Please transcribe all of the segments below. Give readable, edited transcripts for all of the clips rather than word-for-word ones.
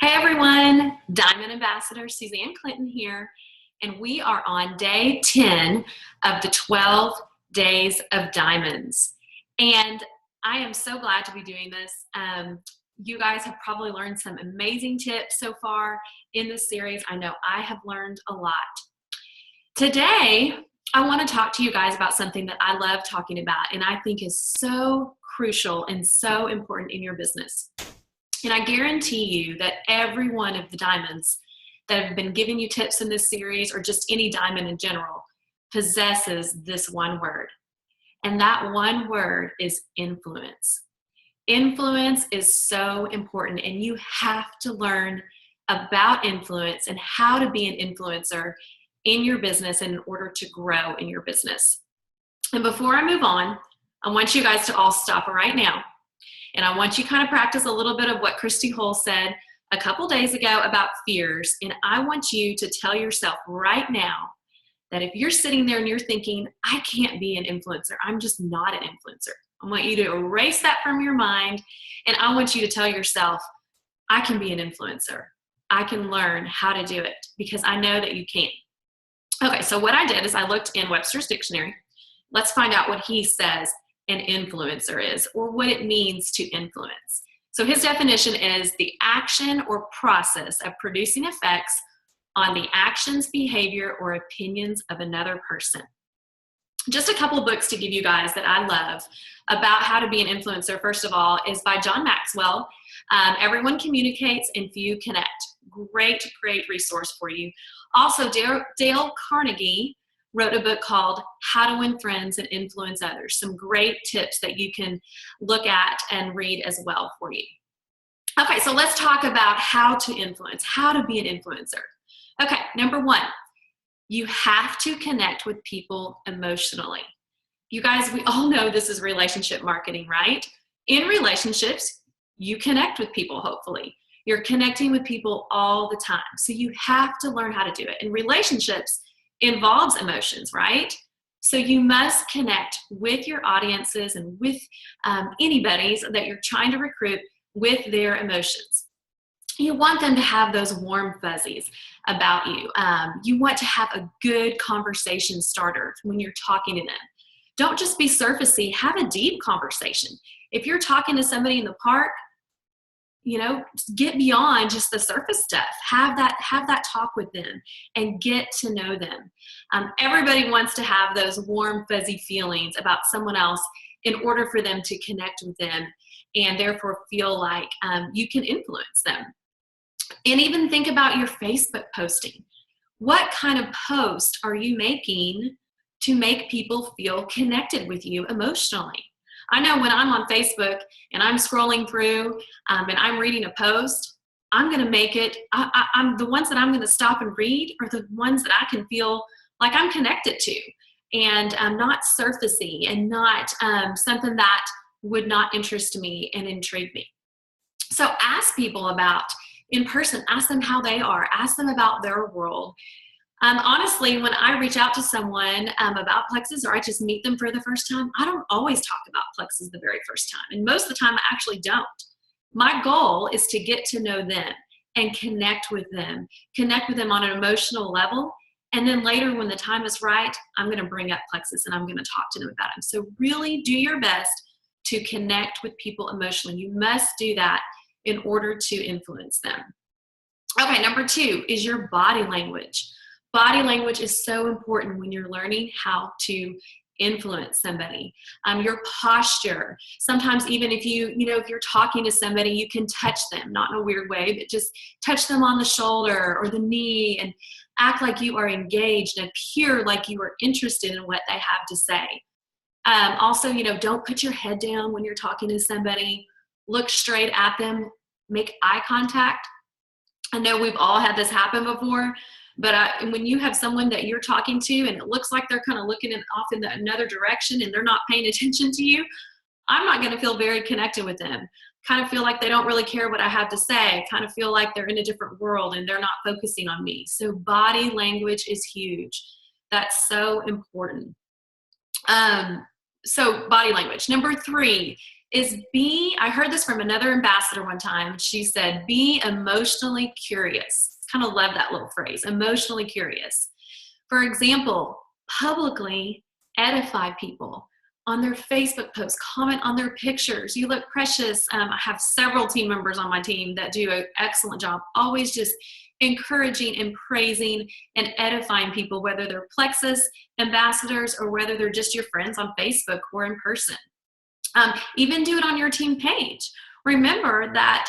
Hey everyone, Diamond Ambassador Suzanne Clinton here, and we are on day 10 of the 12 Days of Diamonds. And I am so glad to be doing this. You guys have probably learned some amazing tips so far in this series. I know I have learned a lot. Today, I want to talk to you guys about something that I love talking about and I think is so crucial and so important in your business. And I guarantee you that every one of the diamonds that have been giving you tips in this series, or just any diamond in general, possesses this one word. And that one word is influence. Influence is so important, and you have to learn about influence and how to be an influencer in your business in order to grow in your business. And before I move on, I want you guys to all stop right now. And I want you to kind of practice a little bit of what Christy Hull said a couple days ago about fears. And I want you to tell yourself right now that if you're sitting there and you're thinking, I can't be an influencer, I'm just not an influencer. I want you to erase that from your mind. And I want you to tell yourself, I can be an influencer. I can learn how to do it because I know that you can. Okay, so what I did is I looked in Webster's dictionary. Let's find out what he says an influencer is, or what it means to influence. So his definition is the action or process of producing effects on the actions, behavior, or opinions of another person. Just a couple books to give you guys that I love about how to be an influencer, first of all, is by John Maxwell. Everyone Communicates and Few Connect. Great resource for you. Also, Dale Carnegie wrote a book called How to Win Friends and Influence Others. Some great tips that you can look at and read as well for you. Okay, so let's talk about how to influence, how to be an influencer. Okay, number one, you have to connect with people emotionally. You guys, we all know this is relationship marketing, right? In relationships, you connect with people, hopefully. You're connecting with people all the time. So you have to learn how to do it. In relationships, involves emotions, right? So you must connect with your audiences and with anybody that you're trying to recruit with their emotions. You want them to have those warm fuzzies about you. You want to have a good conversation starter when you're talking to them. Don't just be surfacey, have a deep conversation. If you're talking to somebody in the park, get beyond just the surface stuff. Have that talk with them and get to know them. Everybody wants to have those warm, fuzzy feelings about someone else in order for them to connect with them and therefore feel like you can influence them. And even think about your Facebook posting. What kind of post are you making to make people feel connected with you emotionally? I know when I'm on Facebook and I'm scrolling through and I'm reading a post, I'm going to make it, I'm the ones that I'm going to stop and read are the ones that I can feel like I'm connected to, and not surfacey and not something that would not interest me and intrigue me. So ask people about, in person, ask them how they are, ask them about their world. Honestly, when I reach out to someone about plexus, or I just meet them for the first time, I don't always talk about plexus the very first time. And most of the time, I actually don't. My goal is to get to know them and connect with them on an emotional level. And then later, when the time is right, I'm going to bring up plexus and I'm going to talk to them about them. So really do your best to connect with people emotionally. You must do that in order to influence them. Okay, number two is your body language. Body language is so important when you're learning how to influence somebody. Your posture. Sometimes even if if you're talking to somebody, you can touch them, not in a weird way, but just touch them on the shoulder or the knee and act like you are engaged and appear like you are interested in what they have to say. Also, don't put your head down when you're talking to somebody. Look straight at them. Make eye contact. I know we've all had this happen before. But when you have someone that you're talking to and it looks like they're kind of looking off in another direction and they're not paying attention to you, I'm not going to feel very connected with them. Kind of feel like they don't really care what I have to say. Kind of feel like they're in a different world and they're not focusing on me. So body language is huge. That's so important. So body language. Number three I heard this from another ambassador one time. She said, be emotionally curious. Kind of love that little phrase, emotionally curious. For example, publicly edify people on their Facebook posts, comment on their pictures. You look precious. I have several team members on my team that do an excellent job, always just encouraging and praising and edifying people, whether they're Plexus ambassadors or whether they're just your friends on Facebook or in person. Even do it on your team page. Remember that,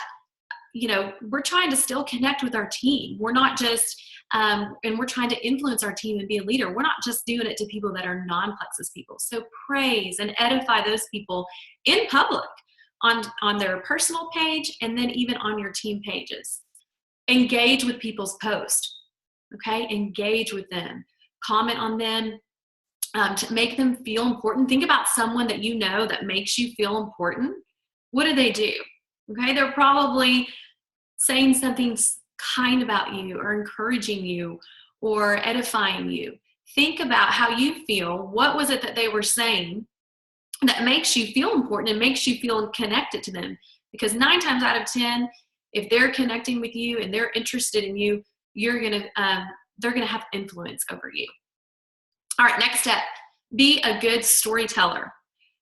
we're trying to still connect with our team. We're not just, and we're trying to influence our team and be a leader. We're not just doing it to people that are non-Plexus people. So praise and edify those people in public on their personal page and then even on your team pages. Engage with people's posts, okay? Engage with them. Comment on them. To make them feel important. Think about someone that you know that makes you feel important. What do? Okay, they're probably saying something kind about you or encouraging you or edifying you. Think about how you feel. What was it that they were saying that makes you feel important and makes you feel connected to them? Because 9 times out of 10, if they're connecting with you and they're interested in you, they're gonna have influence over you. All right, next step, be a good storyteller.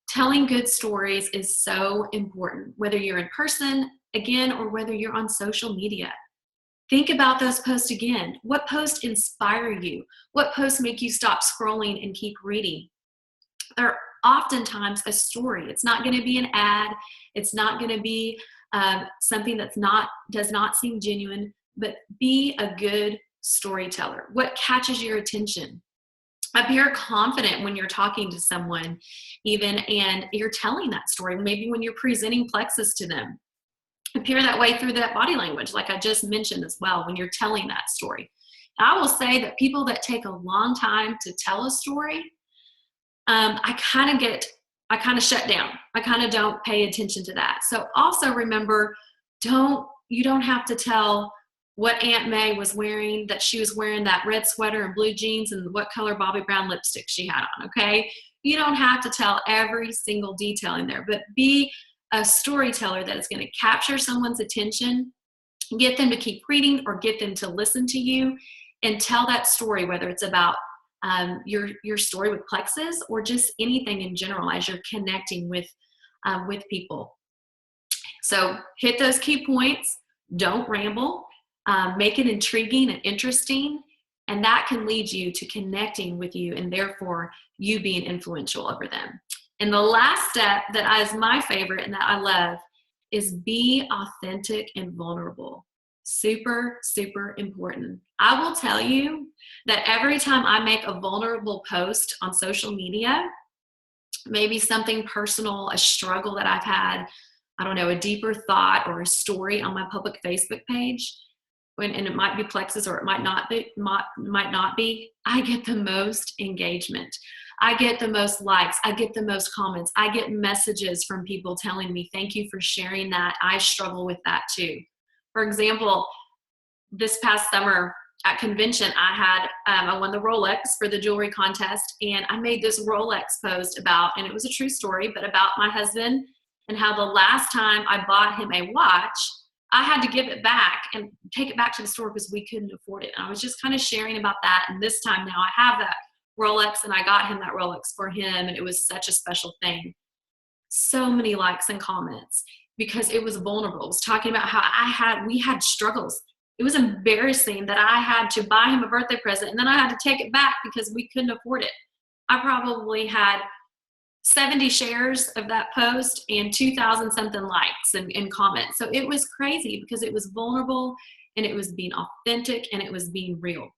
Telling good stories is so important, whether you're in person, again, or whether you're on social media. Think about those posts again. What posts inspire you? What posts make you stop scrolling and keep reading? They're oftentimes a story. It's not going to be an ad. It's not going to be something does not seem genuine, but be a good storyteller. What catches your attention? Appear confident when you're talking to someone even and you're telling that story. Maybe when you're presenting Plexus to them. Appear that way through that body language, like I just mentioned as well, when you're telling that story. I will say that people that take a long time to tell a story, I kind of shut down. I kind of don't pay attention to that. So also remember, you don't have to tell what Aunt May was wearing, that she was wearing that red sweater and blue jeans and what color Bobbi Brown lipstick she had on, okay? You don't have to tell every single detail in there, but be a storyteller that is going to capture someone's attention, get them to keep reading or get them to listen to you and tell that story, whether it's about your story with Plexus or just anything in general as you're connecting with people. So hit those key points, don't ramble. Make it intriguing and interesting, and that can lead you to connecting with you and therefore you being influential over them. And the last step that is my favorite and that I love is be authentic and vulnerable. Super, super important. I will tell you that every time I make a vulnerable post on social media, maybe something personal, a struggle that I've had, I don't know, a deeper thought or a story on my public Facebook page, and it might be Plexus or it might not be, I get the most engagement. I get the most likes. I get the most comments. I get messages from people telling me, thank you for sharing that. I struggle with that too. For example, this past summer at convention, I won the Rolex for the jewelry contest, and I made this Rolex post and it was a true story, but about my husband and how the last time I bought him a watch, I had to give it back and take it back to the store because we couldn't afford it. And I was just kind of sharing about that. And this time now I have that Rolex and I got him that Rolex for him. And it was such a special thing. So many likes and comments because it was vulnerable. It was talking about how we had struggles. It was embarrassing that I had to buy him a birthday present and then I had to take it back because we couldn't afford it. I probably had 70 shares of that post and 2,000 something likes and comments. So it was crazy because it was vulnerable and it was being authentic and it was being real.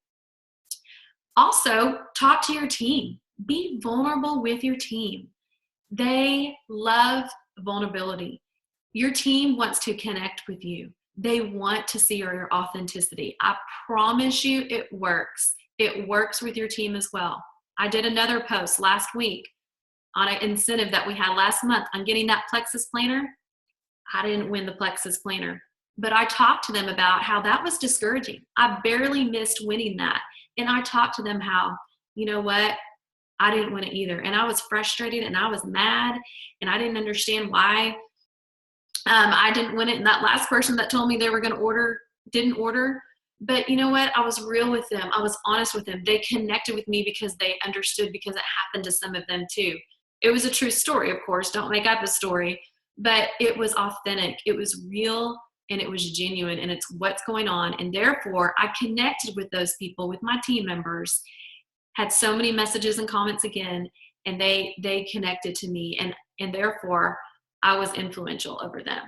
Also, talk to your team. Be vulnerable with your team. They love vulnerability. Your team wants to connect with you. They want to see your authenticity. I promise you it works. It works with your team as well. I did another post last week on an incentive that we had last month on getting that Plexus planner. I didn't win the Plexus planner, but I talked to them about how that was discouraging. I barely missed winning that. And I talked to them how, you know what, I didn't win it either. And I was frustrated and I was mad and I didn't understand why I didn't win it. And that last person that told me they were going to order didn't order. But you know what? I was real with them. I was honest with them. They connected with me because they understood, because it happened to some of them too. It was a true story, of course. Don't make up a story. But it was authentic. It was real and it was genuine, and it's what's going on. And therefore, I connected with those people, with my team members, had so many messages and comments again, and they connected to me, and therefore I was influential over them.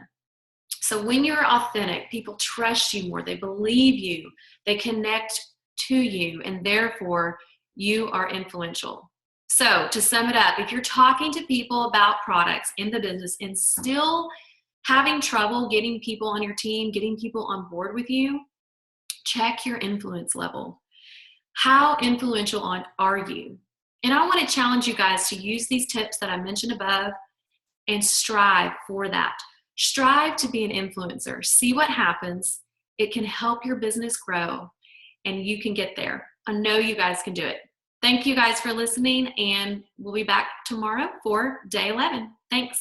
So when you're authentic, people trust you more, they believe you, they connect to you, and therefore you are influential. So to sum it up, if you're talking to people about products in the business and still having trouble getting people on your team, getting people on board with you, check your influence level. How influential are you? And I want to challenge you guys to use these tips that I mentioned above and strive for that. Strive to be an influencer. See what happens. It can help your business grow, and you can get there. I know you guys can do it. Thank you guys for listening, and we'll be back tomorrow for day 11. Thanks.